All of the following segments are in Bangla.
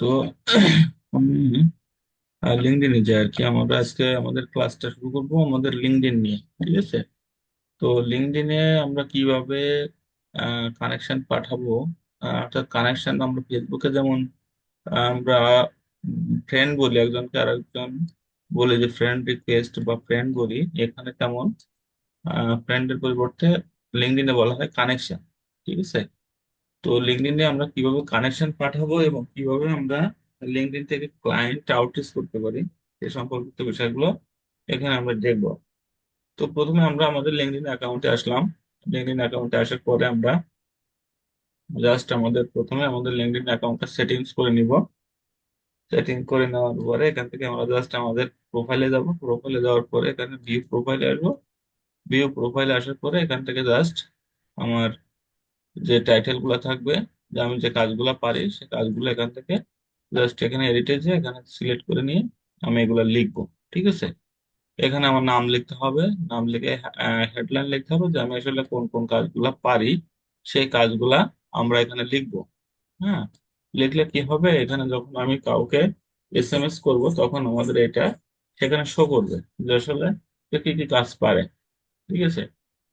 তো আমি লিঙ্কডইনে যাই আর কি। আমরা আজকে আমাদের ক্লাসটা শুরু করবো আমাদের লিঙ্কডইন নিয়ে। ঠিক আছে। তো লিঙ্কডইনে আমরা কিভাবে কানেকশন পাঠাবো, অর্থাৎ কানেকশন আমরা ফেসবুকে যেমন আমরা ফ্রেন্ড বলি একজনকে, আর একজন বলি যে ফ্রেন্ড রিকোয়েস্ট বা ফ্রেন্ড বলি, এখানে তেমন ফ্রেন্ডের পরিবর্তে লিঙ্কডইনে বলা হয় কানেকশন। ঠিক আছে। তো লিঙ্কডইনে আমরা কিভাবে কানেকশন পাঠাবো এবং কিভাবে আমরা লিঙ্কডইন থেকে ক্লায়েন্ট আউটরিচ করতে পারি সে সম্পর্কিত বিষয়গুলো এখানে আমরা দেখবো। তো প্রথমে আমরা আমাদের লিঙ্কডইন অ্যাকাউন্টে আসলাম। লিঙ্কডইন অ্যাকাউন্টে আসার পরে আমরা জাস্ট আমাদের প্রথমে আমাদের লিঙ্কডইন অ্যাকাউন্টটা সেটিংস করে নিব। সেটিং করে নেওয়ার পরে এখান থেকে আমরা জাস্ট আমাদের প্রোফাইলে যাব। প্রোফাইলে যাওয়ার পরে এখানে ভিউ প্রোফাইলে আসবো। ভিউ প্রোফাইলে আসার পরে এখান থেকে জাস্ট আমার যে টাইটেল গুলা থাকবে, যে আমি যে কাজগুলা পারি সে কাজগুলো এখান থেকে জাস্ট এখানে এডিটে যে এখানে সিলেক্ট করে নিয়ে আমি এগুলা লিখবো। ঠিক আছে। এখানে আমার নাম লিখতে হবে। নাম লিখে হেডলাইন লিখতে হবে যে আমি আসলে কোন কোন কাজগুলা পারি সেই কাজগুলা আমরা এখানে লিখবো। হ্যাঁ। লিখলে কি হবে, এখানে যখন আমি কাউকে এসএমএস করব তখন আমাদের এটা সেখানে শো করবে যে আসলে সে কি কি কাজ পারে। ঠিক আছে।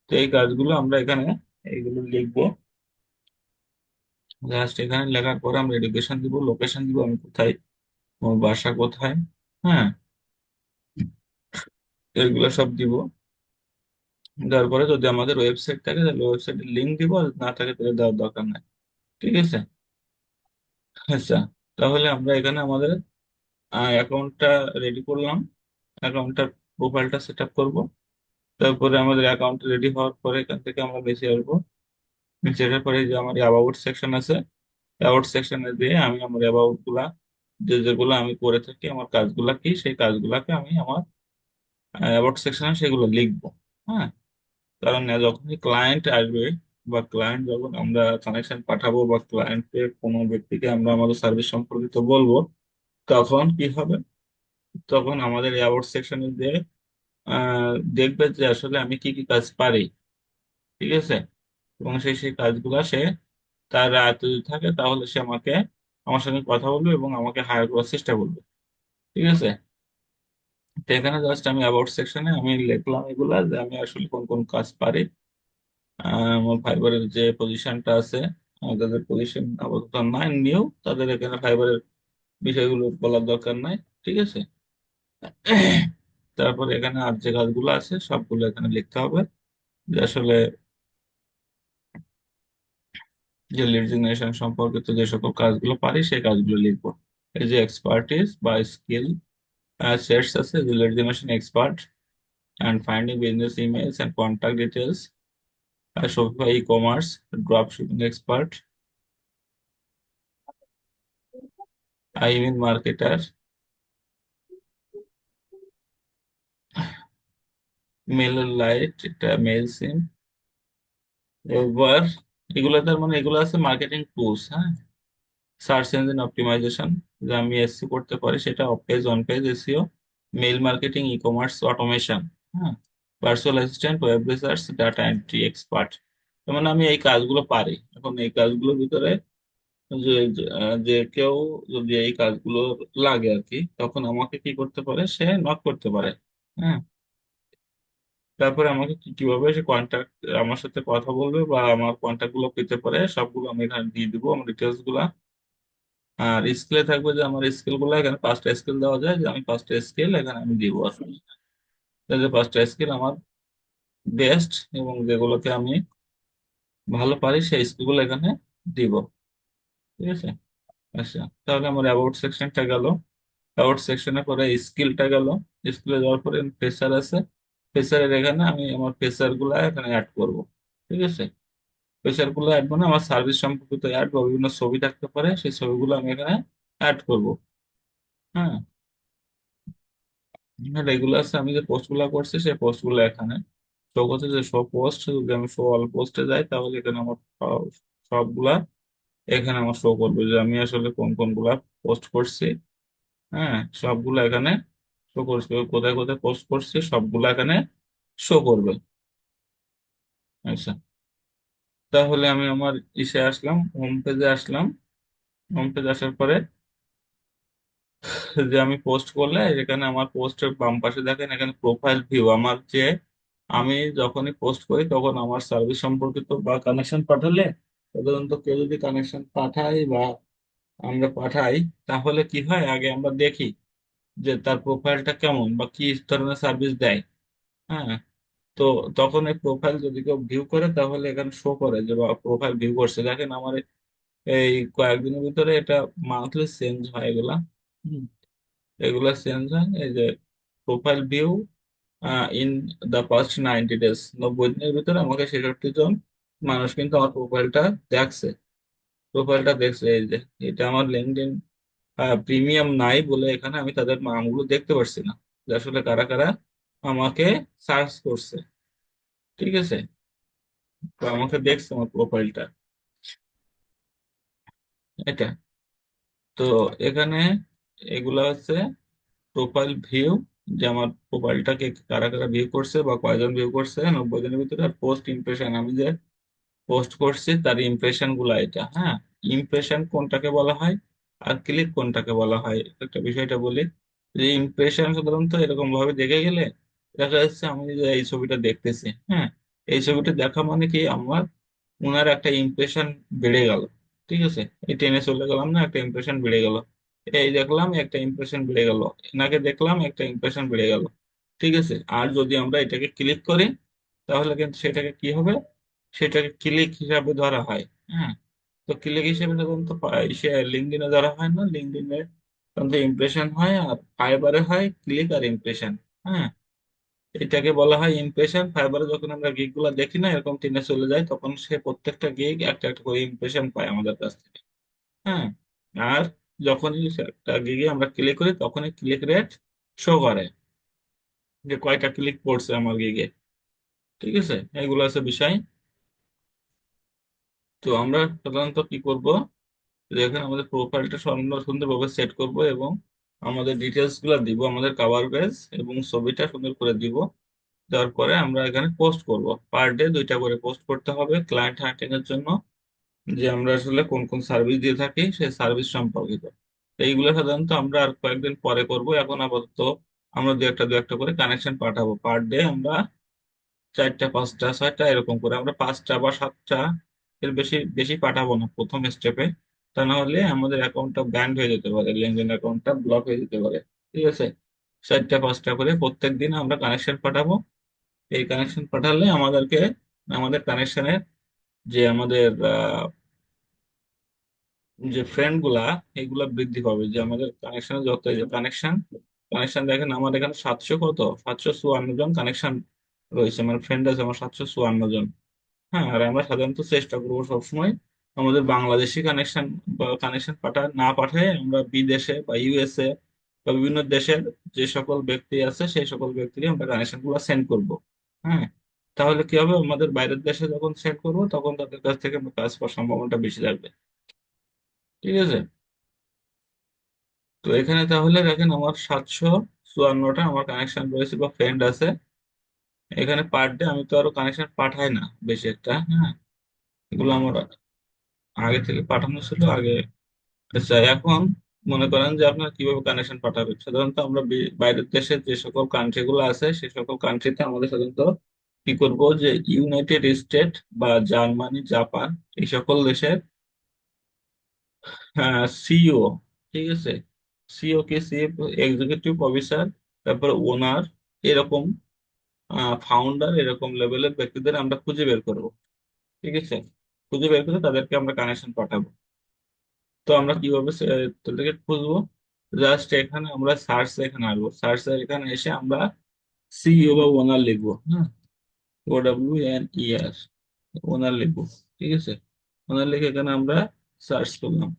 তো এই কাজগুলো আমরা এখানে এইগুলো লিখবো। জাস্ট এখানে লেখার পরে আমরা এডুকেশন দিব, লোকেশন দিব, আমি কোথায়, আমার বাসা কোথায়। হ্যাঁ। এগুলো সব দিব। দেওয়ার পরে যদি আমাদের ওয়েবসাইট থাকে তাহলে ওয়েবসাইটের লিঙ্ক দিব, আর না থাকে তাহলে দেওয়ার দরকার নাই। ঠিক আছে। আচ্ছা। তাহলে আমরা এখানে আমাদের অ্যাকাউন্টটা রেডি করলাম। অ্যাকাউন্টটার প্রোফাইলটা সেট আপ করবো। তারপরে আমাদের অ্যাকাউন্ট রেডি হওয়ার পরে এখান থেকে আমরা নিচে আসবো। নিচে আসার পরে যে আমার অ্যাবাউট সেকশন আছে, অ্যাবাউট সেকশনে দিয়ে আমি আমার অ্যাবাউট গুলা, যেগুলো আমি করে থাকি, আমার কাজগুলা কি সেই কাজগুলাকে আমি আমার অ্যাবাউট সেকশনে সেগুলো লিখবো। হ্যাঁ। কারণ যখনই ক্লায়েন্ট আসবে বা ক্লায়েন্ট যখন আমরা কানেকশন পাঠাবো বা ক্লায়েন্টকে কোনো ব্যক্তিকে আমরা আমাদের সার্ভিস সম্পর্কিত বলবো, তখন কি হবে, তখন আমাদের অ্যাবাউট সেকশনে দিয়ে দেখবে যে আসলে আমি কি কি কাজ পারি। ঠিক আছে। এবং সেই সেই কাজগুলা সে তার আয়ত্তে যদি থাকে তাহলে সে আমাকে, আমার সঙ্গে কথা বলবে এবং আমাকে হায়ার করার চেষ্টা করবে। ঠিক আছে। তো এখানে জাস্ট আমি অ্যাবাউট সেকশনে আমি লিখলাম এগুলা যে আমি আসলে কোন কোন কাজ পারি। আমার ফাইবারের যে পজিশনটা আছে, যাদের পজিশন আপাতত নাই নিউ, তাদের এখানে ফাইবারের বিষয়গুলো বলার দরকার নাই। ঠিক আছে। তারপরে এখানে আর যে কাজগুলো আছে সবগুলো এখানে লিখতে হবে, যে আসলে যে লিড জেনারেশন সম্পর্কিত যে সকল কাজগুলো পারি সেই কাজগুলো লিখবো। এই যে এক্সপার্টিস বা স্কিল সেটস আছে, যে lead generation expert and finding business emails and contact details, Shopify e-commerce, drop shipping expert, email marketer, mail light, এটা মেইল সিম। এবার এগুলো তার মানে এগুলো আছে মার্কেটিং টুলস। হ্যাঁ। সার্চ ইঞ্জিন অপটিমাইজেশন, যে আমি এসসি করতে পারি সেটা off page on page SEO, mail marketing, e commerce automation. হ্যাঁ। Virtual assistant, web research, data entry expert. তার মানে আমি এই কাজগুলো পারি। এখন এই কাজগুলোর ভিতরে যে কেউ যদি এই কাজগুলো লাগে আর কি, তখন আমাকে কি করতে পারে, সে নক করতে পারে। হ্যাঁ। তারপরে আমাকে কিভাবে সে কন্ট্যাক্ট, আমার সাথে কথা বলবে বা আমার কন্ট্যাক্ট গুলো পেতে পারে সবগুলো আমি এখানে দিয়ে দিবো, আমার ডিটেলস গুলা। আর স্কেলে থাকবে যে আমার স্কেল গুলো, এখানে পাঁচটা স্কেল দেওয়া যায়, যে আমি পাঁচটা স্কেল এখানে আমি দিব আসলে। যে পাঁচটা স্কেল আমার বেস্ট এবং যেগুলোকে আমি ভালো পারি সেই স্কিল গুলো এখানে দিব। ঠিক আছে। আচ্ছা। তাহলে আমার অ্যাবাউট সেকশনটা গেল। অ্যাবাউট সেকশনে পরে স্কিলটা গেল। স্কিলে যাওয়ার পরে ফেসার আছে। ফেসারের এখানে আমি আমার ফেসার গুলা এখানে অ্যাড করব। ঠিক আছে। ফেসার গুলো অ্যাড মানে আমার সার্ভিস সম্পর্কিত অ্যাড বা বিভিন্ন ছবি থাকতে পারে, সেই ছবিগুলো আমি এখানে অ্যাড করব। হ্যাঁ। রেগুলার আমি যে পোস্ট গুলা করছি সেই পোস্ট গুলো এখানে শো করছে, যে শো পোস্ট, যদি আমি শো অল পোস্টে যাই তাহলে এখানে আমার সবগুলা এখানে আমার শো করবে যে আমি আসলে কোন কোন গুলা পোস্ট করছি। হ্যাঁ। সবগুলো এখানে শো করছে, কোথায় কোথায় পোস্ট করছি সবগুলো এখানে শো করবে। আচ্ছা। তাহলে আমি আমার ইসে আসলাম, হোম পেজে আসলাম। হোম পেজে আসার পরে যে আমি পোস্ট করলে এখানে আমার পোস্টের বাম পাশে দেখেন এখানে প্রোফাইল ভিউ, আমার যে আমি যখনই পোস্ট করি তখন আমার সার্ভিস সম্পর্কিত বা কানেকশন পাঠালে, সাধারণত কেউ যদি কানেকশন পাঠায় বা আমরা পাঠাই, তাহলে কি হয় আগে আমরা দেখি যে তার প্রোফাইলটা কেমন বা কি ধরনের সার্ভিস দেয়। হ্যাঁ, তো তখন এই প্রোফাইল যদি কেউ ভিউ করে তাহলে এখানে শো করে যে প্রোফাইল ভিউ করছে। দেখেন আমার এই কয়েকদিনের ভিতরে এটা মান্থলি চেঞ্জ হয় এগুলা। হুম, এগুলা চেঞ্জ হয় এই যে profile view in the past 90 days, 90 দিনের ভিতরে আমাকে 66 জন মানুষ কিন্তু আমার প্রোফাইলটা দেখছে এই যে। এটা আমার লিঙ্কডইন প্রিমিয়াম নাই বলে এখানে আমি তাদের নামগুলো দেখতে পারছি না, যে আসলে কারা কারা আমাকে সার্চ করছে। ঠিক আছে, তো আমাকে দেখছে আমার প্রোফাইলটা এটা। তো এখানে এগুলা হচ্ছে প্রোফাইল ভিউ, যে আমার প্রোফাইলটাকে কারা কারা ভিউ করছে বা কয়জন ভিউ করছে 90 দিনের ভিতরে। আর পোস্ট ইমপ্রেশন, আমি যে পোস্ট করছি তার ইমপ্রেশন গুলা এটা। হ্যাঁ, ইমপ্রেশন কোনটাকে বলা হয় আর ক্লিক কোনটাকে বলা হয় একটা বিষয়টা বলি। যে ইমপ্রেশন সাধারণত এরকম ভাবে দেখে গেলে দেখা যাচ্ছে আমি যে এই ছবিটা দেখতেছি, হ্যাঁ, এই ছবিটা দেখা মানে কি আমার ওনার একটা ইমপ্রেশন বেড়ে গেল। ঠিক আছে, এই টেনে চলে গেলাম না, একটা ইমপ্রেশন বেড়ে গেল। এই দেখলাম একটা ইমপ্রেশন বেড়ে গেল, এনাকে দেখলাম একটা ইমপ্রেশন বেড়ে গেল। ঠিক আছে, আর যদি আমরা এটাকে ক্লিক করি তাহলে কিন্তু সেটাকে কি হবে, সেটাকে ক্লিক হিসাবে ধরা হয়। হ্যাঁ, তো ক্লিক হিসেবে যখন তো সে লিঙ্কডইনে ধরা হয় না, লিঙ্কডইনে তখন তো ইমপ্রেশন হয়, আর ফাইবারে হয় ক্লিক আর ইমপ্রেশন। হ্যাঁ, এটাকে বলা হয় ইমপ্রেশন। ফাইবারে যখন আমরা গিগ গুলা দেখি না এরকম টেনে চলে যায়, তখন সে প্রত্যেকটা গিগ একটা একটা করে ইমপ্রেশন পায় আমাদের কাছ থেকে। হ্যাঁ, আর যখনই সে একটা গিগে আমরা ক্লিক করি তখনই ক্লিক রেট শো করে যে কয়টা ক্লিক পড়ছে আমার গিগে। ঠিক আছে, এগুলো আছে বিষয়। তো আমরা সাধারণত কি করব, যে এখানে আমাদের প্রোফাইলটা সুন্দর সুন্দরভাবে সেট করব এবং আমাদের ডিটেলস গুলো দিব, আমাদের কাভার পেজ এবং ছবিটা সুন্দর করে দিব। দেওয়ার পরে আমরা এখানে পোস্ট করব, পার ডে 2টা করে পোস্ট করতে হবে ক্লায়েন্ট হান্টিং এর জন্য, যে আমরা আসলে কোন কোন সার্ভিস দিয়ে থাকি সেই সার্ভিস সম্পর্কিত। তো এইগুলো সাধারণত আমরা আর কয়েকদিন পরে করব, এখন আপাতত আমরা দু একটা করে কানেকশন পাঠাবো পার ডে। আমরা 4টা 5টা 6টা এরকম করে আমরা 5টা বা 7টা, এর বেশি বেশি পাঠাবো না প্রথম স্টেপে। তা না হলে আমাদের অ্যাকাউন্টটা ব্যান্ড হয়ে যেতে পারে, লেনদেন অ্যাকাউন্টটা ব্লক হয়ে যেতে পারে। ঠিক আছে, 4টা 5টা করে প্রত্যেক দিন আমরা কানেকশন পাঠাবো। এই কানেকশন পাঠালে আমাদেরকে আমাদের কানেকশনের যে আমাদের যে ফ্রেন্ড গুলা এগুলা বৃদ্ধি পাবে, যে আমাদের কানেকশনের যত কানেকশন কানেকশন দেখেন আমার এখানে 754 জন কানেকশন রয়েছে, আমার ফ্রেন্ড আছে আমার 754 জন। হ্যাঁ, আর আমরা সাধারণত চেষ্টা করবো সবসময় আমাদের বাংলাদেশি কানেকশন বা কানেকশন না পাঠায় আমরা বিদেশে বা ইউএসএ বা বিভিন্ন দেশের যে সকল ব্যক্তি আছে সেই সকল ব্যক্তিকে আমরা কানেকশন গুলো সেন্ড করবো। হ্যাঁ, তাহলে কি হবে, আমাদের বাইরের দেশে যখন সেন্ড করবো তখন তাদের কাছ থেকে আমরা কাজ পাওয়ার সম্ভাবনাটা বেশি থাকবে। ঠিক আছে, তো এখানে তাহলে দেখেন আমার 754টা আমার কানেকশন রয়েছে বা ফ্রেন্ড আছে। এখানে পার ডে আমি তো আরো কানেকশন পাঠাই না বেশি একটা। হ্যাঁ, এগুলো আমার আগে থেকে পাঠানো ছিল আগে। আচ্ছা, এখন মনে করেন যে আপনার কিভাবে কানেকশন পাঠাবেন। সাধারণত আমরা বাইরের দেশের যে সকল কান্ট্রি গুলো আছে সেই সকল কান্ট্রিতে আমাদের সাধারণত কি করব, যে ইউনাইটেড স্টেট বা জার্মানি জাপান এই সকল দেশের সিইও, ঠিক আছে, সিইও কি চিফ এক্সিকিউটিভ অফিসার, তারপরে ওনার, এরকম ফাউন্ডার, এরকম লেভেলের ব্যক্তিদের আমরা খুঁজে বের করব। ঠিক আছে, খুঁজে বের করে তাদেরকে আমরা কানেকশন পাঠাবো। তো আমরা কিভাবে তাদেরকে খুঁজবো, জাস্ট এখানে আমরা সার্চ, এখানে আসবো সার্চ, এখানে এসে আমরা সিইও বা ওনার লিখবো। হ্যাঁ, OWNER, ওনার লিখবো। ঠিক আছে, ওনার লিখে এখানে আমরা সার্চ করলাম।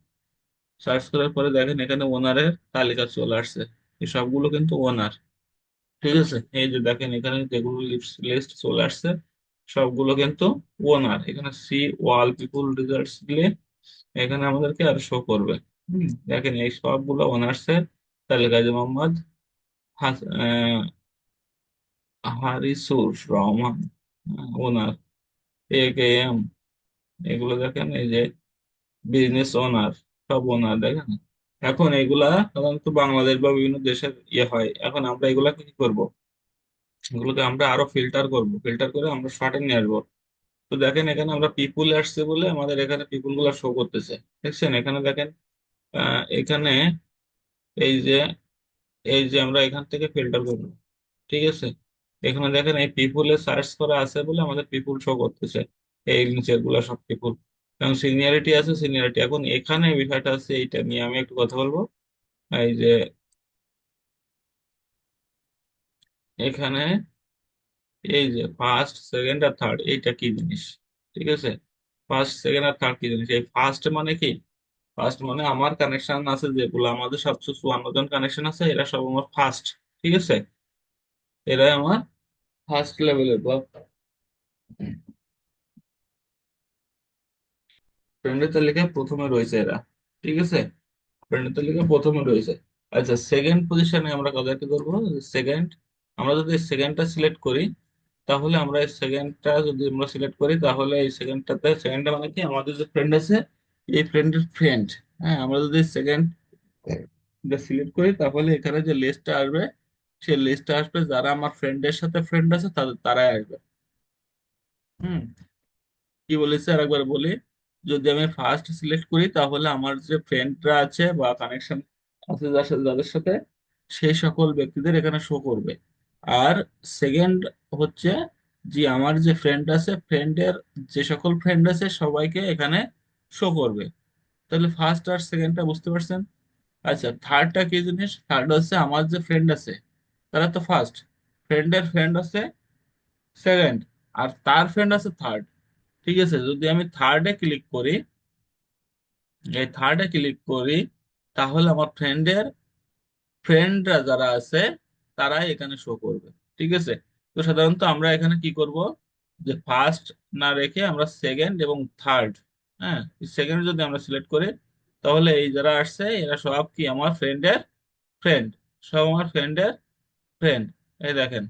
সার্চ করার পরে দেখেন এখানে ওনারের তালিকা চলে আসছে, এই সবগুলো কিন্তু ওনার। ঠিক আছে, এই যে দেখেন এখানে যেগুলো লিস্ট চলে আসছে সবগুলো কিন্তু ওনার। এখানে সি ওয়াল পিপুল রেজাল্টস দিলে এখানে আমাদেরকে আর শো করবে। দেখেন এই সবগুলো ওনার্সের তালিকা, যে মোহাম্মদ হারিসুর রহমান, ওনার, AKM, এগুলো দেখেন এই যে বিজনেস ওনার, সব ওনার দেখেন। এখন এগুলা সাধারণত বাংলাদেশ বা বিভিন্ন দেশের ইয়ে হয়, এখন আমরা এগুলাকে কি করব, এগুলোকে আমরা আরো ফিল্টার করব, ফিল্টার করে আমরা শর্টে নিয়ে আসবো। তো দেখেন এখানে আমরা পিপুল আসছে বলে আমাদের এখানে পিপুল গুলা শো করতেছে। দেখছেন এখানে দেখেন, এখানে এই যে, এই যে আমরা এখান থেকে ফিল্টার করবো, ঠিক আছে। এখানে দেখেন এই পিপুলে সার্চ করা আছে বলে আমাদের পিপুল শো করতেছে, এই নিচের গুলা সব পিপুল। কারণ সিনিয়রিটি আছে, সিনিয়রিটি। এখন এখানে বিষয়টা আছে, এইটা নিয়ে আমি একটু কথা বলবো। এই যে এখানে এই যে ফার্স্ট সেকেন্ড আর থার্ড, এইটা কি জিনিস, ঠিক আছে। ফার্স্ট সেকেন্ড আর থার্ড কি জিনিস, এই ফার্স্ট মানে কি, ফার্স্ট মানে আমার কানেকশন আছে যেগুলো, আমাদের 754 জন কানেকশন আছে, এরা সব আমার ফার্স্ট, ঠিক আছে। এরাই আমার ফার্স্ট লেভেলের বা ফ্রেন্ডের তালিকায় প্রথমে রয়েছে এরা, ঠিক আছে। ফ্রেন্ডের তালিকায় প্রথমে রয়েছে। আচ্ছা, সেকেন্ড পজিশনে আমরা কাদেরকে ধরবো, সেকেন্ড। আমরা যদি সেকেন্ডটা সিলেক্ট করি, তাহলে আমরা এই সেকেন্ডটা যদি আমরা সিলেক্ট করি, তাহলে এই সেকেন্ডটাতে, সেকেন্ডটা মানে কি, আমাদের যে ফ্রেন্ড আছে, এই ফ্রেন্ডের ফ্রেন্ড। হ্যাঁ, আমরা যদি সেকেন্ড সিলেক্ট করি, তাহলে এখানে যে লিস্টটা আসবে, সেই লিস্টটা আসবে যারা আমার ফ্রেন্ডের সাথে ফ্রেন্ড আছে, তাদের তারাই আসবে। হুম। কি বলেছে আর একবার বলি, যদি আমি ফার্স্ট সিলেক্ট করি, তাহলে আমার যে ফ্রেন্ডরা আছে বা কানেকশন আছে যাদের সাথে, সেই সকল ব্যক্তিদের এখানে শো করবে। আর সেকেন্ড হচ্ছে, যে আমার যে ফ্রেন্ড আছে, ফ্রেন্ডের যে সকল ফ্রেন্ড আছে সবাইকে এখানে শো করবে। তাহলে ফার্স্ট আর সেকেন্ডটা বুঝতে পারছেন। আচ্ছা, থার্ডটা কি জিনিস, থার্ড হচ্ছে আমার যে ফ্রেন্ড আছে তারা তো ফার্স্ট, ফ্রেন্ডের ফ্রেন্ড আছে সেকেন্ড, আর তার ফ্রেন্ড আছে থার্ড। ঠিক আছে, যদি আমি থার্ডে ক্লিক করি, এই থার্ডে ক্লিক করি, তাহলে আমার ফ্রেন্ডের ফ্রেন্ডরা যারা আছে তারাই এখানে শো করবে। ঠিক আছে। তো সাধারণত আমরা এখানে কি করব, যে ফার্স্ট না রেখে আমরা সেকেন্ড এবং থার্ড, হ্যাঁ, সেকেন্ড যদি আমরা সিলেক্ট করি, তাহলে এই যারা আসছে এরা সব কি আমার ফ্রেন্ডের ফ্রেন্ড, সব আমার ফ্রেন্ডের ফ্রেন্ড। এই দেখেন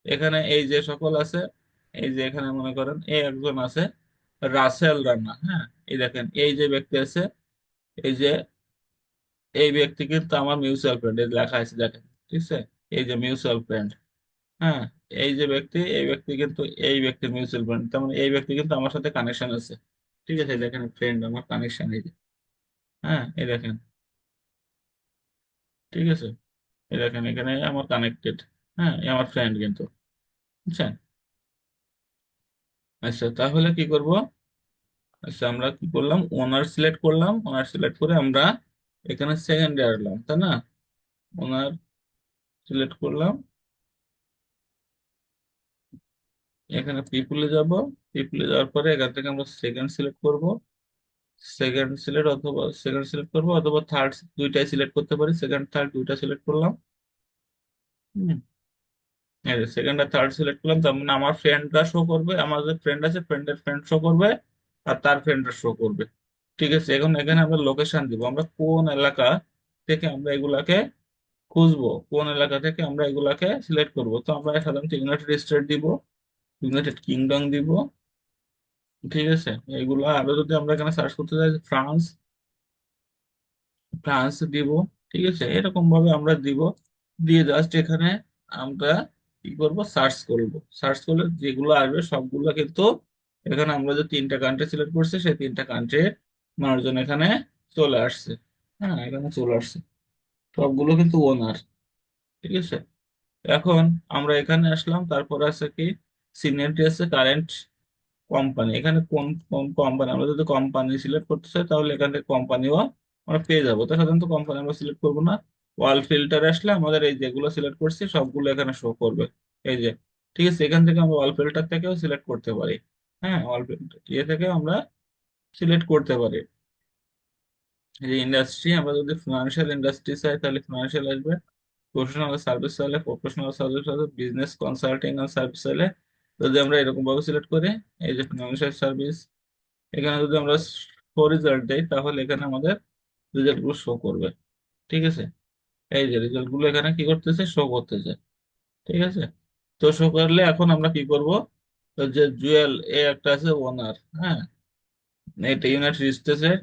এখানে এই যে সকল আছে, এই যে এখানে মনে করেন এই একজন আছে রাসেল রান্না, হ্যাঁ, এই দেখেন এই যে ব্যক্তি আছে, এই যে এই ব্যক্তি কিন্তু আমার মিউচুয়াল ফ্রেন্ড, এই লেখা আছে দেখেন, ঠিক আছে। এই যে মিউচুয়াল ফ্রেন্ড, হ্যাঁ, এই যে ব্যক্তি, এই ব্যক্তি কিন্তু এই ব্যক্তির মিউচুয়াল ফ্রেন্ড, তার মানে এই ব্যক্তি কিন্তু আমার সাথে কানেকশন আছে। ঠিক আছে, এই দেখেন ফ্রেন্ড আমার কানেকশন, এই যে, হ্যাঁ, এই দেখেন, ঠিক আছে, এই দেখেন এখানে আমার কানেক্টেড, হ্যাঁ, এ আমার ফ্রেন্ড কিন্তু, বুঝছেন। আচ্ছা, তাহলে কি করব, আচ্ছা আমরা কি করলাম, ওনার সিলেক্ট করলাম, ওনার সিলেক্ট করে আমরা এখানে সেকেন্ডে আসলাম, তাই না। ওনার সিলেক্ট করলাম, এখানে পিপুলে যাব, পিপুলে যাওয়ার পরে এখান থেকে আমরা সেকেন্ড সিলেক্ট করব, সেকেন্ড সিলেক্ট অথবা সেকেন্ড সিলেক্ট করব অথবা থার্ড, দুইটাই সিলেক্ট করতে পারি, সেকেন্ড থার্ড দুইটা সিলেক্ট করলাম। হুম। সেকেন্ড আর থার্ড সিলেক্ট করলাম, তার মানে আমার ফ্রেন্ডরা শো করবে, আমার যে ফ্রেন্ড আছে ফ্রেন্ডের ফ্রেন্ড শো করবে, আর তার ফ্রেন্ডরা শো করবে। ঠিক আছে, এখন এখানে আমরা লোকেশন দিব, আমরা কোন এলাকা থেকে আমরা এগুলাকে খুঁজবো, কোন এলাকা থেকে আমরা এগুলাকে সিলেক্ট করব। তো আমরা সাধারণত ইউনাইটেড স্টেট দিব, ইউনাইটেড কিংডম দিব, ঠিক আছে। এগুলো আরো যদি আমরা এখানে সার্চ করতে চাই, ফ্রান্স, ফ্রান্স দিব, ঠিক আছে। এরকম ভাবে আমরা দিব, দিয়ে জাস্ট এখানে আমরা কি করব, সার্চ করব। সার্চ করলে যেগুলো আসবে সবগুলো কিন্তু এখানে আমরা যে তিনটা কান্ট্রি সিলেক্ট করছি, সেই তিনটা কান্ট্রির মানুষজন এখানে চলে আসছে। হ্যাঁ, এখানে চলে আসছে, সবগুলো কিন্তু ওনার, ঠিক আছে। এখন আমরা এখানে আসলাম, তারপর আছে কি, সিনিয়রিটি আছে, কারেন্ট কোম্পানি, এখানে কোন কোন কোম্পানি, আমরা যদি কোম্পানি সিলেক্ট করতে চাই তাহলে এখান থেকে কোম্পানিও আমরা পেয়ে যাবো। তো সাধারণত কোম্পানি আমরা সিলেক্ট করবো না, ওয়াল ফিল্টার আসলে আমাদের এই যেগুলো সিলেক্ট করছি সবগুলো এখানে শো করবে, এই যে, ঠিক আছে। এখান থেকে আমরা ওয়াল ফিল্টার থেকেও সিলেক্ট করতে পারি, হ্যাঁ, ওয়াল ফিল্টার ইয়ে থেকে আমরা সিলেক্ট করতে পারি। এই যে ইন্ডাস্ট্রি, আমরা যদি ফিনান্সিয়াল ইন্ডাস্ট্রি চাই তাহলে ফিনান্সিয়াল আসবে, প্রফেশনাল সার্ভিস চাইলে প্রফেশনাল সার্ভিস আসবে, বিজনেস কনসাল্টিং এন্ড সার্ভিস চাইলে যদি আমরা এরকম ভাবে সিলেক্ট করি, এই যে ফিনান্সিয়াল সার্ভিস, এখানে যদি আমরা শো রেজাল্ট দেই, তাহলে এখানে আমাদের রেজাল্ট গুলো শো করবে, ঠিক আছে। এই যে রেজাল্ট গুলো এখানে কি করতেছে, শো করতেছে, ঠিক আছে। তো শো করলে এখন আমরা কি করব, যে জুয়েল এ একটা আছে ওনার, হ্যাঁ, এটা ইউনাইটেড স্টেটস এর,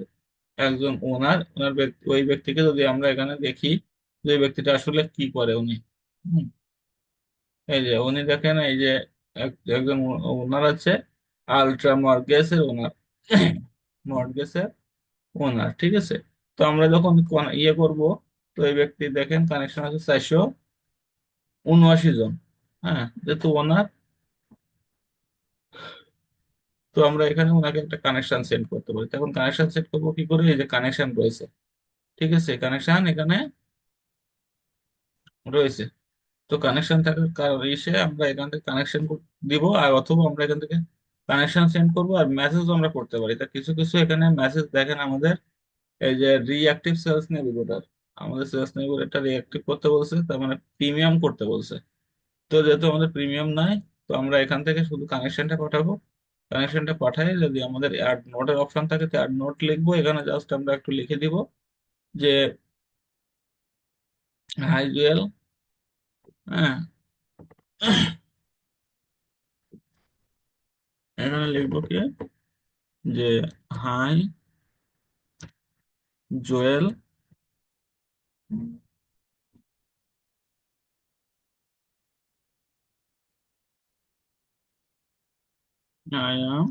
একজন ওনার ওনার ওই ব্যক্তিকে যদি আমরা এখানে দেখি যে ওই ব্যক্তিটা আসলে কি করে উনি। হুম, এই যে উনি দেখেন, এই যে একজন ওনার আছে, আলট্রা মর্টগেজের ওনার, মর্টগেজের ওনার, ঠিক আছে। তো আমরা যখন ইয়ে করব, তো এই ব্যক্তি দেখেন কানেকশন আছে 479 জন। হ্যাঁ, যেহেতু ওনার, তো আমরা এখানে ওনাকে একটা কানেকশন সেন্ড করতে পারি। তখন কানেকশন সেট করবো কি করে, এই যে কানেকশন রয়েছে, ঠিক আছে, কানেকশন এখানে রয়েছে। তো কানেকশন থাকার ইসে আমরা এখান থেকে কানেকশন দিব, আর অথবা আমরা এখান থেকে কানেকশন সেন্ড করবো, আর মেসেজ আমরা করতে পারি। তা কিছু কিছু এখানে মেসেজ দেখেন আমাদের, এই যে রিঅ্যাক্টিভ সেলস নেভিগেটর, আমাদের সেলস নেভিগেটরটা রিঅ্যাক্টিভ করতে বলছে, তার মানে প্রিমিয়াম করতে বলছে। তো যেহেতু আমাদের প্রিমিয়াম নাই, তো আমরা এখান থেকে শুধু কানেকশনটা পাঠাবো। কানেকশনটা পাঠাই, যদি আমাদের অ্যাড নোটের অপশন থাকে তো অ্যাড নোট লিখবো, এখানে জাস্ট আমরা একটু লিখে দিব যে হাই জুয়েল। হ্যাঁ, এখানে লিখবো কি, যে hi Jewel, I am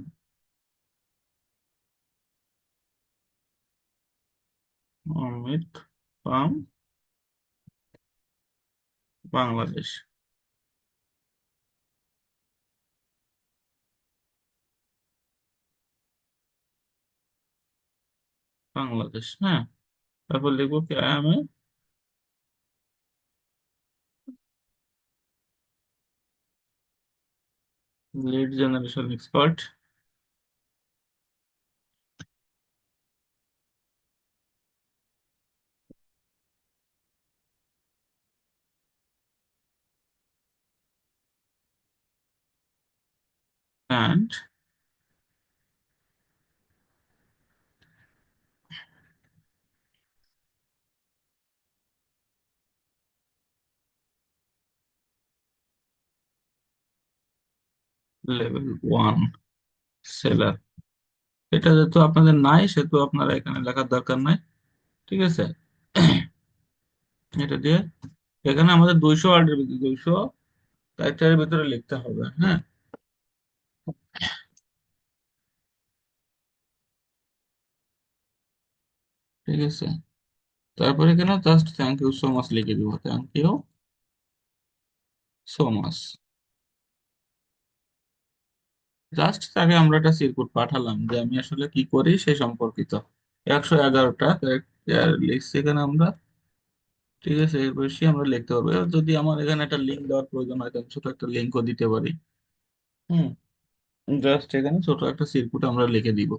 Amit from Bangladesh. Bangladesh, হ্যাঁ। তারপর লিখবো কি, I am a lead generation expert and level 1 seller. এটা যেহেতু আপনাদের নাই, সেহেতু আপনারা এখানে লেখার দরকার নাই, ঠিক আছে। এটা দিয়ে এখানে আমাদের 200 ওয়ার্ডের ভিতরে, 200 ক্যারেক্টারের ভিতরে লিখতে হবে, হ্যাঁ। ঠিক আছে, তারপরে এখানে just thank you so much লিখে দিব, thank you so much. Just তাকে আমরা একটা সিরকুট পাঠালাম যে আমি আসলে কি করি সে সম্পর্কিত। 111টা ক্যারেক্টার লিখছি এখানে আমরা, ঠিক আছে। এর বেশি আমরা লিখতে পারবো। এবার যদি আমার এখানে একটা লিঙ্ক দেওয়ার প্রয়োজন হয়, তাহলে ছোট একটা লিঙ্কও দিতে পারি। হুম, জাস্ট এখানে ছোট একটা সিরকুট আমরা লিখে দিব।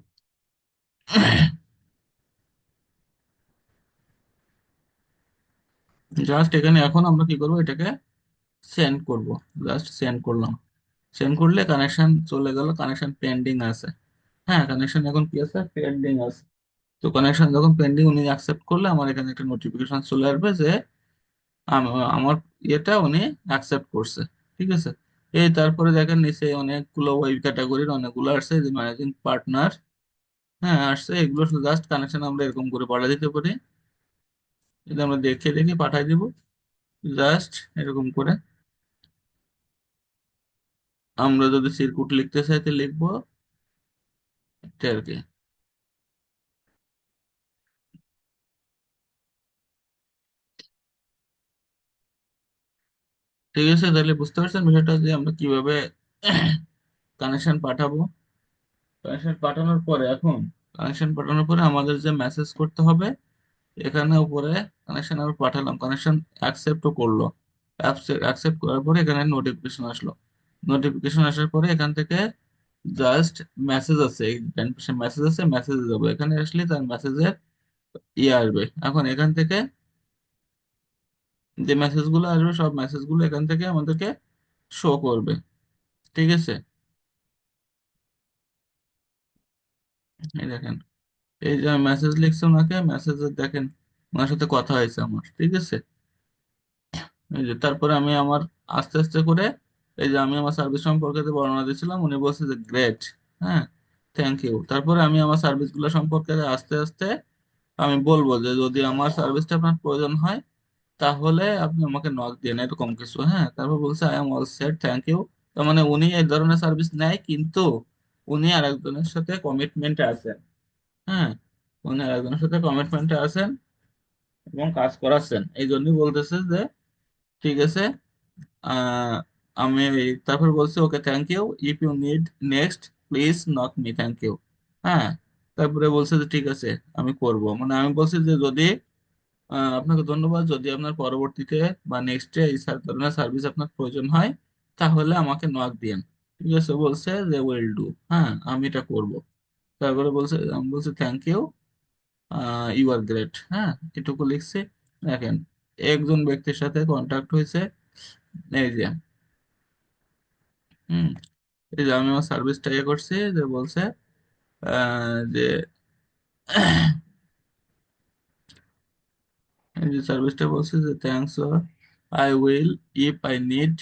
জাস্ট এখানে এখন আমরা কি করবো, এটাকে সেন্ড করব। জাস্ট সেন্ড করলাম। সেন্ড করলে কানেকশন চলে গেল, কানেকশন পেন্ডিং আছে। হ্যাঁ, কানেকশন এখন কি আছে, পেন্ডিং আছে। তো কানেকশন যখন পেন্ডিং, উনি অ্যাকসেপ্ট করলে আমার এখানে একটা নোটিফিকেশন চলে আসবে যে আমার ইয়েটা উনি অ্যাকসেপ্ট করছে, ঠিক আছে। এই তারপরে দেখেন নিচে অনেকগুলো ওই ক্যাটাগরির অনেকগুলো আসছে, যে ম্যানেজিং পার্টনার, হ্যাঁ আসছে। এগুলো জাস্ট কানেকশন আমরা এরকম করে পাঠিয়ে দিতে পারি, যদি আমরা দেখে দেখে পাঠাই দিব, জাস্ট এরকম করে। আমরা যদি সিরকুট লিখতে চাইতে লিখবো, এটা আর কি। ঠিক আছে, তাহলে বুঝতে পারছেন বিষয়টা, যে আমরা কিভাবে কানেকশন পাঠাবো। কানেকশন পাঠানোর পরে এখন, কানেকশন পাঠানোর পরে আমাদের যে মেসেজ করতে হবে, এখানে উপরে কানেকশন আমি পাঠালাম, কানেকশন অ্যাকসেপ্টও করলো। অ্যাকসেপ্ট করার পরে এখানে নোটিফিকেশন আসলো। নোটিফিকেশন আসার পরে এখান থেকে জাস্ট মেসেজ আছে, মেসেজ আছে, মেসেজে যাবো। এখানে আসলে তার মেসেজের ইয়ে আসবে। এখন এখান থেকে যে মেসেজগুলো আসবে, সব মেসেজগুলো এখান থেকে আমাদেরকে শো করবে, ঠিক আছে। এই দেখেন, এই যে মেসেজ লিখছে ওনাকে, মেসেজে দেখেন ওনার সাথে কথা হয়েছে আমার, ঠিক আছে। এই যে তারপরে আমি আমার আস্তে আস্তে করে, এই যে আমি আমার সার্ভিস সম্পর্কে যে বর্ণনা দিয়েছিলাম, উনি বলছে যে গ্রেট, হ্যাঁ, থ্যাংক ইউ। তারপরে আমি আমার সার্ভিস গুলো সম্পর্কে আস্তে আস্তে আমি বলবো যে যদি আমার সার্ভিসটা আপনার প্রয়োজন হয় তাহলে আপনি আমাকে নক দিন, এরকম কিছু। হ্যাঁ, তারপর বলছে I am all set, thank you. তার মানে উনি এই ধরনের সার্ভিস নেয়, কিন্তু উনি আরেকজনের সাথে কমিটমেন্টে আছেন। হ্যাঁ, উনি আরেকজনের সাথে কমিটমেন্টে আছেন এবং কাজ করাচ্ছেন, এই জন্যই বলতেছে যে ঠিক আছে। আহ আমি তারপর বলছি okay thank you, if you need next please knock me, thank you. হ্যাঁ, তারপরে বলছে যে ঠিক আছে আমি করব, মানে আমি বলছি যে যদি আপনাকে ধন্যবাদ, যদি আপনার পরবর্তীতে বা নেক্সটে এই ধরনের সার্ভিস আপনার প্রয়োজন হয় তাহলে আমাকে নক দিন। ঠিক আছে, বলছে যে উইল ডু। হ্যাঁ, আমি এটা করব। তারপরে বলছে, আমি বলছি thank you, you are great. হ্যাঁ, এটুকু লিখছি। দেখেন, একজন ব্যক্তির সাথে কন্ট্যাক্ট হয়েছে, এই যে হুম, এই যে আমি আমার সার্ভিসটা ইয়ে করছি, যে বলছে যে এই যে সার্ভিসটা বলছে যে thanks, I will if I need,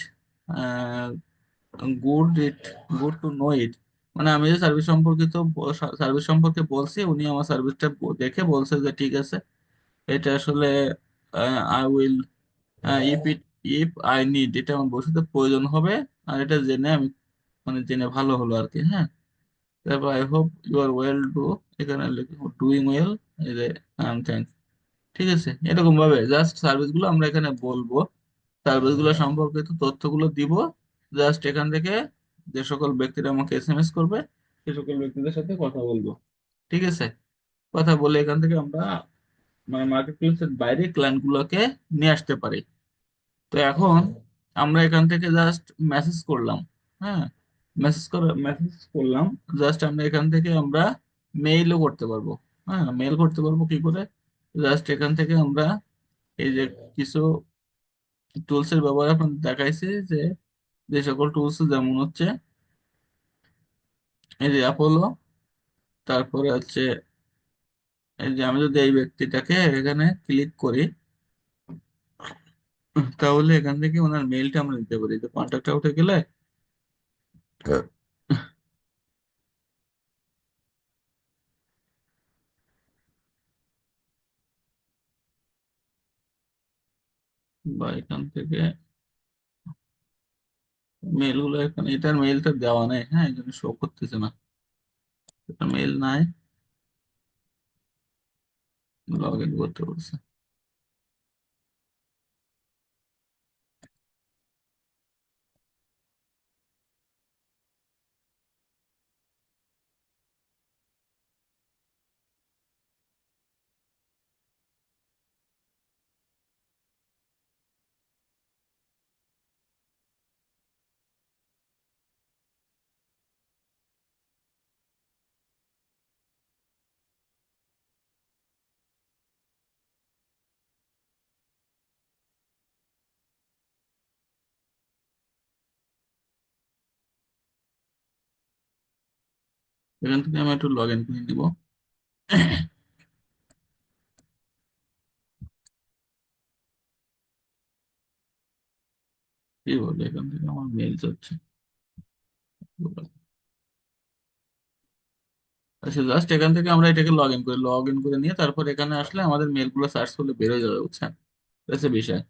good it, good to know it. মানে আমি যে সার্ভিস সম্পর্কিত সার্ভিস সম্পর্কে বলছি, উনি আমার সার্ভিসটা দেখে বলছে যে ঠিক আছে, এটা আসলে I will, if it, if I need, এটা আমার ভবিষ্যতে প্রয়োজন হবে। আর এটা জেনে আমি, মানে জেনে ভালো হলো আর কি। হ্যাঁ, তারপর I hope you are well do, এখানে ডুইং ওয়েল, এই যে থ্যাংক। ঠিক আছে, এরকম ভাবে জাস্ট সার্ভিস গুলো আমরা এখানে বলবো, সার্ভিস গুলো সম্পর্কিত তথ্যগুলো দিব। জাস্ট এখান থেকে যে সকল ব্যক্তিরা আমাকে এসএমএস করবে সে সকল ব্যক্তিদের সাথে কথা বলবো। ঠিক আছে, কথা বলে এখান থেকে আমরা মানে মার্কেট প্লেসের বাইরে ক্লায়েন্ট গুলোকে নিয়ে আসতে পারি। তো এখন আমরা এখান থেকে জাস্ট মেসেজ করলাম। হ্যাঁ, মেসেজ করলাম। জাস্ট আমরা এখান থেকে আমরা মেইলও করতে পারবো। হ্যাঁ, মেইল করতে পারবো কি করে? জাস্ট এখান থেকে আমরা এই যে কিছু টুলস এর ব্যবহার আপনাদের দেখাইছি, যে যে সকল টুলস যেমন হচ্ছে এই যে অ্যাপোলো, তারপরে হচ্ছে এই যে আমি যদি এই ব্যক্তিটাকে এখানে ক্লিক করি তাহলে এখান থেকে ওনার মেইলটা আমরা নিতে পারি। তো কন্ট্যাক্টে উঠে গেলে বা এখান থেকে মেইল গুলো, এখানে এটার মেইলটা দেওয়া নেই। হ্যাঁ, এই জন্য শো করতেছে না, এটা মেইল নাই, লগ ইন করতে বলছে। এখান থেকে আমি একটু লগ ইন করে নিব। কি বলে, এখান থেকে আমার মেইল যাচ্ছে। আচ্ছা, জাস্ট এখান থেকে আমরা এটাকে লগ ইন করে নিয়ে তারপর এখানে আসলে আমাদের মেইল গুলো সার্চ করলে বেরোয় যাবে, বুঝছেন? এটা বিষয়।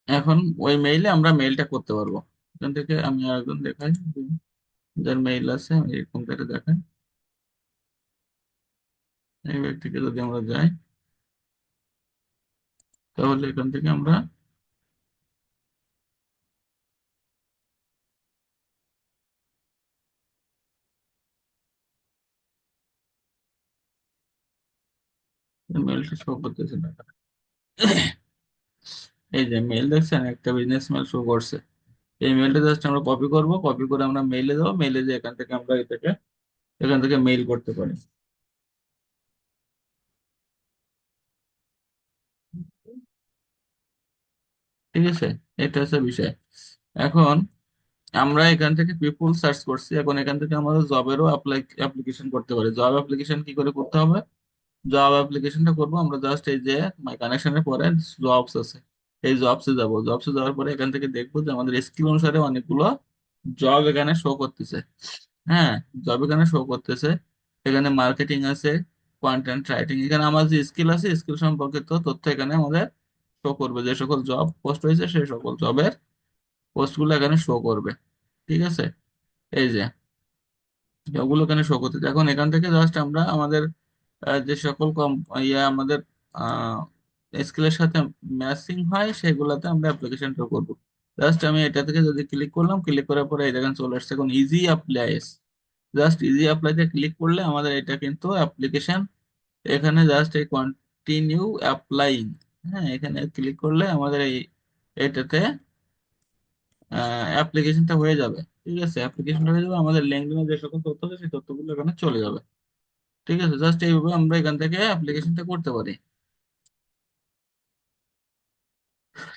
এখন ওই মেইলে আমরা মেইলটা করতে পারবো। এখান থেকে আমি আরেকজন দেখাই, যার মেইল আছে এরকম করে দেখাই। এই ব্যক্তিকে যদি আমরা যাই তাহলে এখান থেকে আমরা মেইলটা শো করতেছি না। এই যে মেইল দেখছেন, একটা বিজনেস মেইল শো করছে। এই মেইলটা জাস্ট আমরা কপি করব, কপি করে আমরা মেইলে দেবো, মেইলে দিয়ে এখান থেকে আমরা এটাকে এখান থেকে মেইল করতে পারি। ঠিক আছে, এটা হচ্ছে বিষয়। এখন আমরা এখান থেকে পিপুল সার্চ করছি, এখন এখান থেকে আমাদের জবেরও অ্যাপ্লিকেশন করতে পারি। জব অ্যাপ্লিকেশন কি করে করতে হবে? জব অ্যাপ্লিকেশনটা করবো আমরা জাস্ট এই যে মাই কানেকশনের পরে জবস আছে, এই জবসে যাব। জবসে যাওয়ার পরে এখান থেকে দেখবো যে আমাদের স্কিল অনুসারে অনেকগুলো জব এখানে শো করতেছে। হ্যাঁ, জব এখানে শো করতেছে। এখানে মার্কেটিং আছে, কন্টেন্ট রাইটিং, এখানে আমার যে স্কিল আছে স্কিল সম্পর্কিত তথ্য এখানে আমাদের শো করবে, যে সকল জব পোস্ট হয়েছে সেই সকল জবের পোস্টগুলো এখানে শো করবে। ঠিক আছে, এই যে ওগুলো এখানে শো করতে, এখন এখান থেকে জাস্ট আমরা আমাদের যে সকল কম আমাদের স্কিলের সাথে ম্যাচিং হয় সেগুলোতে আমরা অ্যাপ্লিকেশনটা করব। জাস্ট আমি এটা থেকে যদি ক্লিক করলাম, ক্লিক করার পরে এই দেখেন চলে আসছে এখন ইজি অ্যাপ্লাইস। জাস্ট ইজি অ্যাপ্লাইতে ক্লিক করলে আমাদের এটা কিন্তু অ্যাপ্লিকেশন, এখানে জাস্ট এই কন্টিনিউ অ্যাপ্লাইং, হ্যাঁ এখানে ক্লিক করলে আমাদের এই এটাতে অ্যাপ্লিকেশনটা হয়ে যাবে। ঠিক আছে, অ্যাপ্লিকেশনটা হয়ে যাবে, আমাদের লিঙ্কডইনে যে সকল তথ্য আছে সেই তথ্যগুলো এখানে চলে যাবে। ঠিক আছে, জাস্ট এইভাবে আমরা এখান থেকে অ্যাপ্লিকেশনটা করতে পারি।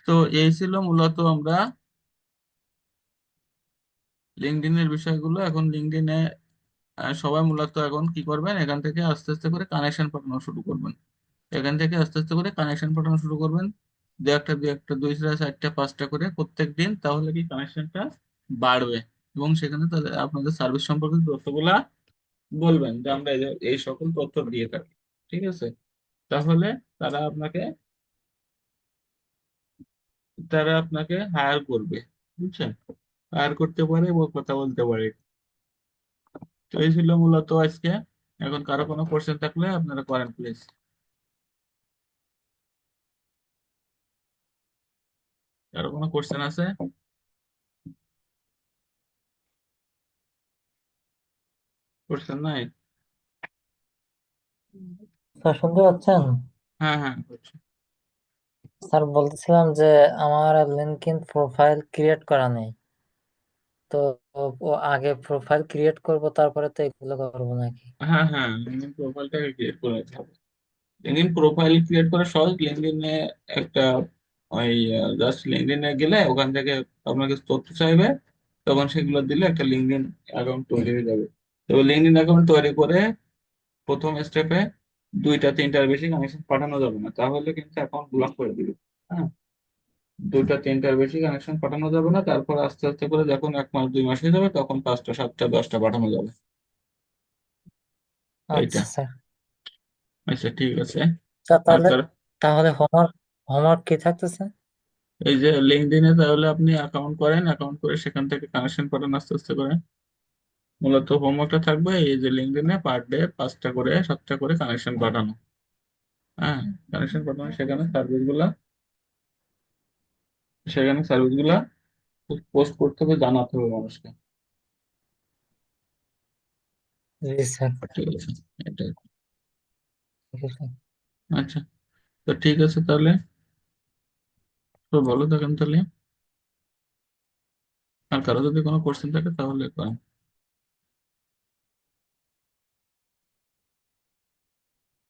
তো এই ছিল মূলত আমরা লিঙ্কডইনের বিষয়গুলো। এখন লিঙ্কডইনে সবাই মূলত এখন কি করবেন, এখান থেকে আস্তে আস্তে করে কানেকশন পাঠানো শুরু করবেন। এখান থেকে আস্তে আস্তে করে কানেকশন পাঠানো শুরু করবেন, দু একটা দুইটা চারটা পাঁচটা করে প্রত্যেক দিন, তাহলে কি কানেকশনটা বাড়বে। এবং সেখানে তাদের আপনাদের সার্ভিস সম্পর্কিত তথ্যগুলা বলবেন যে আমরা এই সকল তথ্য দিয়ে থাকি। ঠিক আছে, তাহলে তারা আপনাকে তারা আপনাকে হায়ার করবে, বুঝছেন, হায়ার করতে পারে এবং কথা বলতে পারে। তো এই ছিল মূলত আজকে। এখন কারো কোনো কোশ্চেন থাকলে আপনারা করেন প্লিজ। কারো কোনো কোশ্চেন আছে? কোশ্চেন নাই? স্যার শুনতে পাচ্ছেন? হ্যাঁ হ্যাঁ করছি। স্যার বলতেছিলাম যে আমার লিঙ্কডইন প্রোফাইল ক্রিয়েট করা নেই। তো ও আগে প্রোফাইল ক্রিয়েট করব, তারপরে তো এগুলো করবো নাকি? হ্যাঁ হ্যাঁ, লিঙ্কডিন প্রোফাইলটাকে ক্রিয়েট করে নিতে হবে। লিঙ্কডিন প্রোফাইল ক্রিয়েট করা সহজ। লিঙ্কডিনে একটা ওই জাস্ট লিঙ্কডিনে গেলে ওখান থেকে আপনাকে তথ্য চাইবে, তখন সেগুলো দিলে একটা লিঙ্কডিন অ্যাকাউন্ট তৈরি হয়ে যাবে। তো লিঙ্কডিন অ্যাকাউন্ট তৈরি করে প্রথম স্টেপে দুইটা তিনটার বেশি কানেকশন পাঠানো যাবে না, তাহলে কিন্তু অ্যাকাউন্ট ব্লক করে দিবে। হ্যাঁ, দুইটা তিনটার বেশি কানেকশন পাঠানো যাবে না, তারপর আস্তে আস্তে করে যখন 1 মাস 2 মাস হয়ে যাবে তখন 5টা 7টা 10টা পাঠানো যাবে। এইটা। আচ্ছা স্যার। আচ্ছা ঠিক আছে। স্যার আর তাহলে, কার হোমওয়ার্ক হোমওয়ার্ক কি থাকতেছে? এই যে লিঙ্কডইনে তাহলে আপনি অ্যাকাউন্ট করেন, অ্যাকাউন্ট করে সেখান থেকে কানেকশন পাঠান আস্তে আস্তে করে। মূলত হোমওয়ার্কটা থাকবে এই যে লিঙ্কডইনে পার ডে 5টা করে 7টা করে কানেকশন পাঠানো। হ্যাঁ, কানেকশন পাঠানো, সেখানে সার্ভিসগুলা পোস্ট করতে হবে, জানাতে হবে মানুষকে। জি স্যার। ঠিক আছে, এটাই। ঠিক আছে। আচ্ছা, তো ঠিক আছে তাহলে, তো ভালো থাকেন তাহলে। আর কারো যদি কোনো কোশ্চেন থাকে তাহলে করেন।